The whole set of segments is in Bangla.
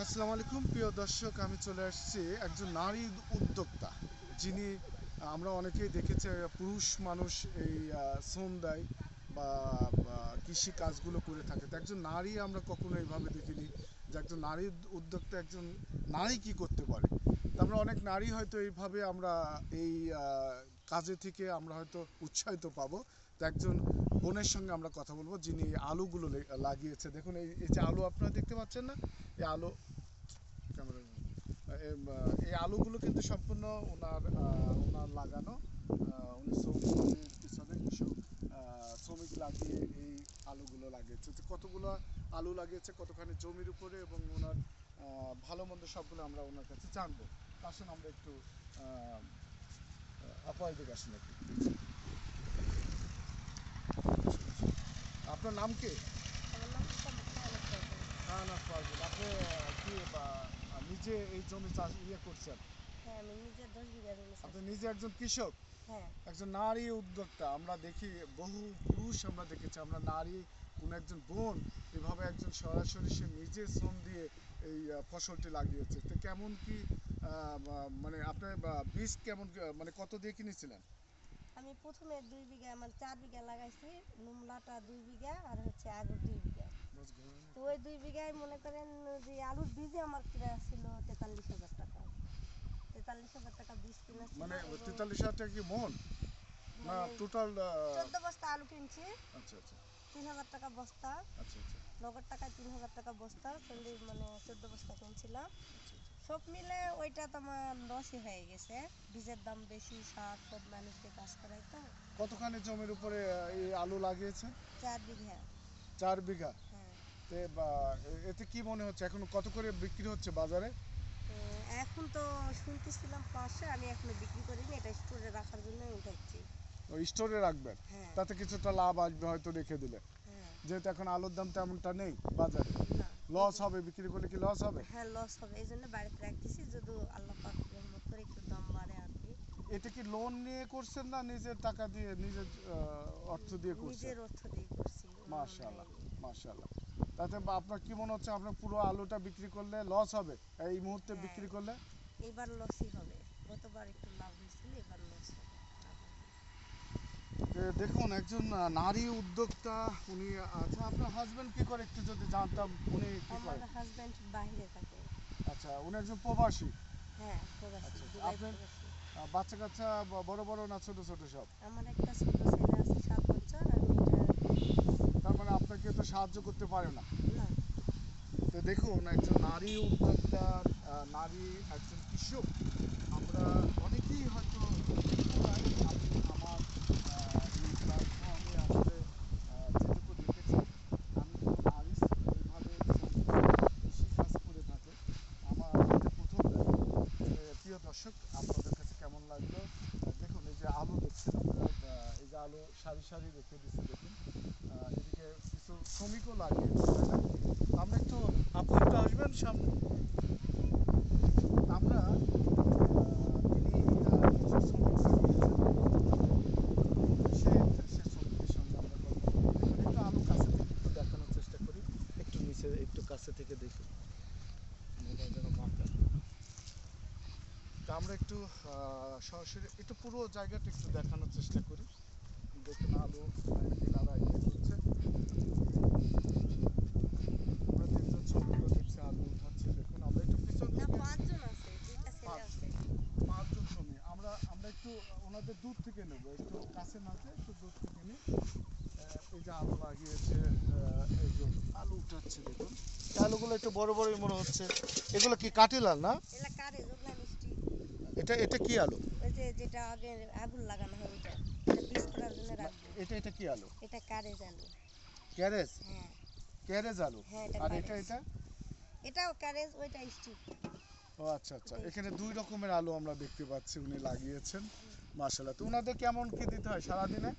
আসসালামু আলাইকুম প্রিয় দর্শক, আমি চলে আসছি একজন নারী উদ্যোক্তা যিনি আমরা অনেকেই দেখেছি পুরুষ মানুষ এই শ্রম দেয় বা কৃষি কাজগুলো করে থাকে, তো একজন নারী আমরা কখনো এইভাবে দেখিনি যে একজন নারী উদ্যোক্তা একজন নারী কি করতে পারে। তো আমরা অনেক নারী হয়তো এইভাবে আমরা এই কাজে থেকে আমরা হয়তো উৎসাহিত পাবো। তো একজন বোনের সঙ্গে আমরা কথা বলবো যিনি এই আলুগুলো লাগিয়েছে। দেখুন এই এই যে আলু আপনারা দেখতে পাচ্ছেন না, এই আলু ক্যামেরা এই আলুগুলো কিন্তু সম্পূর্ণ ওনার লাগানো। উনি শ্রমিকের পিছনে কিছু শ্রমিক লাগিয়ে এই আলুগুলো লাগিয়েছে। যে কতগুলো আলু লাগিয়েছে কতখানি জমির উপরে এবং ওনার ভালো মন্দ সবগুলো আমরা ওনার কাছে জানবো। আসুন আমরা একটু আপায় দিকে আসুন একটু। আপনার নাম কি? আমার নাম শাহানাজ চৌধুরী। শাহানাজ পারভীন। আপনি কি নিজে এই জমি চাষ করছেন? হ্যাঁ, আমি নিজে 10 বিঘা জমি চাষ আপনি করি। নিজে একজন কৃষক, হ্যাঁ, একজন নারী উদ্যোক্তা। আমরা দেখি বহু পুরুষ আমরা দেখেছি, আমরা নারী কোনো একজন বোন এভাবে একজন সরাসরি সে নিজে শ্রম দিয়ে এই ফসলটি লাগিয়েছে। তো কেমন কি মানে আপনার বীজ কেমন মানে কত দিয়ে কিনেছিলেন? আমি প্রথমে 2 বিঘা মানে 4 বিঘা লাগাইছি। নুমলাটা 2 বিঘা আর হচ্ছে আগুর 2 বিঘা। তো ওই 2 বিঘায় মনে করেন যে আলুর বীজে আমার কিনা ছিল 43,000 টাকা। 43,000 টাকা বীজ কিনা ছিল মানে এবং 43,000 টাকা কি মন না মানে টোটাল? 14 বস্তা আলু কিনছি। আচ্ছা আচ্ছা 3,000 টাকা বস্তা। আচ্ছা আচ্ছা নগদ টাকায় 3,000 টাকা বস্তা। মানে 14 বস্তা কিনছিলাম। আচ্ছা আচ্ছা। সব মিলে ওইটা তোমার লসই হয়ে গেছে। বীজের দাম বেশি, সার সব ম্যানেজ দিয়ে কাজ করাই তো। কতখানি জমির উপরে এই আলু লাগিয়েছেন? 4 বিঘা। 4 বিঘা। হ্যাঁ। তে এতে কি মনে হচ্ছে এখন কত করে বিক্রি হচ্ছে বাজারে? এখন তো শুনতেছিলাম 500, আমি এখনো বিক্রি করিনি, এটা স্টোরে রাখার জন্য উঠাচ্ছি। ওই স্টোরে রাখবেন, হ্যাঁ। তাতে কিছুটা লাভ আসবে হয়তো রেখে দিলে, হ্যাঁ। যেহেতু এখন আলুর দাম তেমনটা নেই বাজারে। না। লস হবে, বিক্রি করলে কি লস হবে? হ্যাঁ, লস হবে, এই জন্য বাড়িতে রাখতেছি, যদি আল্লাহ পাক রহমত করে একটু দাম বাড়ে আর কি। এটা কি লোন নিয়ে করছেন না নিজের টাকা দিয়ে নিজের অর্থ দিয়ে করছেন? নিজের অর্থ দিয়ে করছি, অন্য মাশাআল্লাহ, নেয়নি। মাশাআল্লাহ। তাতে আপনার কি মনে হচ্ছে আপনার পুরো আলুটা বিক্রি করলে লস হবে এই মুহূর্তে হ্যাঁ, বিক্রি করলে? এবার লসই হবে। গতবার একটু লাভ হয়েছিল, এবার লস হবে। লাভ হবে। দেখুন একজন নারী উদ্যোক্তা উনি, আচ্ছা আপনার হাজবেন্ড কি করে একটু যদি জানতাম, উনি কি আমার করে? হাজব্যান্ড বাইরে থাকে। আচ্ছা উনি একজন প্রবাসী। হ্যাঁ, প্রবাসী, আচ্ছা দুবাই আপনার প্রবাসী। বাচ্চা কাচ্চা বড় বড় না ছোট ছোট সব? আমার একটা ছোট ছেলে আছে 7 বছর, আর মেয়েটা তার মানে আপনাকে তো সাহায্য করতে পারে না। না। তো দেখুন একজন নারী উদ্যোক্তা, নারী একজন কৃষক, আমরা অনেকেই হয়তো আমার এই প্ল্যাটফর্মে আসলে যেটুকু দেখেছি, আমি কোনো নারী এইভাবে কৃষিকাজ করে থাকে আমার এটা প্রথম দেখা। প্রিয় দর্শক, আপনাদের কাছে কেমন লাগলো? দেখুন এই যে আলু দেখছেন আপনারা, এই যে আলু সারি সারি রেখে দিচ্ছে দেখুন। এদিকে কিছু শ্রমিকও লাগিয়েছে, তাই না? আমরা একটু, আপনি একটু আসবেন সামনে। আমরা তিনি কিছু শ্রমিক লাগিয়েছেন, সে শ্রমিকের সঙ্গে আমরা কথা বলবো। দেখুন একটু আলু কাছে থেকে একটু দেখানোর চেষ্টা করি, একটু নিচে একটু কাছে থেকে দেখি মোবাইল যেন বাঁকা। তা আমরা একটু সরাসরি একটু পুরো জায়গাটা একটু দেখানোর চেষ্টা করি। দেখুন আলু মহিলারা ইয়ে করছে, আমরা তিনজন শ্রমিকও দেখছি আলু উঠাচ্ছে। দেখুন আমরা একটু পিছন না, থেকে 5 জন আছে, 2টা ছেলে আছে। পাঁচজন শ্রমিক, আমরা একটু ওনাদের দূর থেকে নেব, একটু কাছে না যেয়ে একটু দূর থেকে নিই। এই যে আলু লাগিয়েছে, এই যে আলু উঠাচ্ছে দেখুন। এই আলুগুলো একটু বড় বড়ই মনে হচ্ছে। এগুলো কি কাটিলাল না? এলা কারে জগলা মিষ্টি। এটা এটা কি আলু? ওই যে যেটা আগে আগুন লাগানো হয় ওইটা, এটা বীজ করার জন্য রাখবো। এটা এটা কি আলু? এটা কারে জানো? ক্যারেজ? হ্যাঁ। ক্যারেজ আলু? হ্যাঁ, এটা আর এটা কারেজ। এটা? এটাও কারেজ, ওইটা স্টিক। ও আচ্ছা আচ্ছা, এখানে দুই রকমের আলু আমরা দেখতে পাচ্ছি উনি লাগিয়েছেন। মাশাআল্লাহ। তো ওনাদের কেমন কি দিতে হয় সারাদিনে?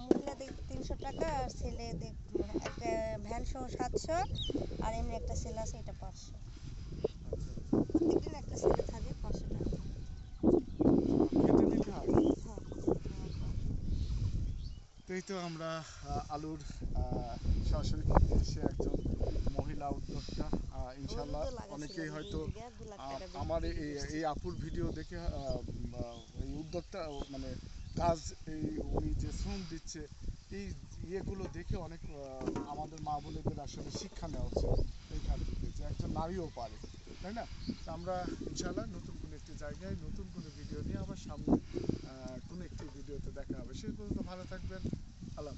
মহিলাদের 300 টাকা, আর ছেলেদের একটা ভ্যান সহ 700, আর এমনি একটা ছেলে আছে, এটা 500। প্রত্যেকদিন একটা ছেলে থাকে, 500 টাকা। খেতে দিতে হয়। হ্যাঁ। তো এই তো আমরা আলুর সরাসরি খেতে এসে একজন মহিলা উদ্যোক্তা ইনশাল্লাহ হলুদও লাগাইছিল অনেকেই 2 হয়তো বিঘা 2 লাখ টাকা বিক্রি আমার এই করছে। এই আপুর ভিডিও দেখে এই উদ্যোক্তা মানে কাজ এই উনি যে শ্রম দিচ্ছে এই ইয়েগুলো দেখে অনেক আমাদের মা বোনেদের আসলে শিক্ষা নেওয়া উচিত এইখান থেকে যে একজন নারীও পারে, তাই না? তো আমরা ইনশাল্লাহ নতুন কোনো একটি জায়গায় নতুন কোনো ভিডিও নিয়ে আবার সামনে কোনো একটি ভিডিওতে দেখা হবে। সেই পর্যন্ত ভালো থাকবেন। আল্লাহ।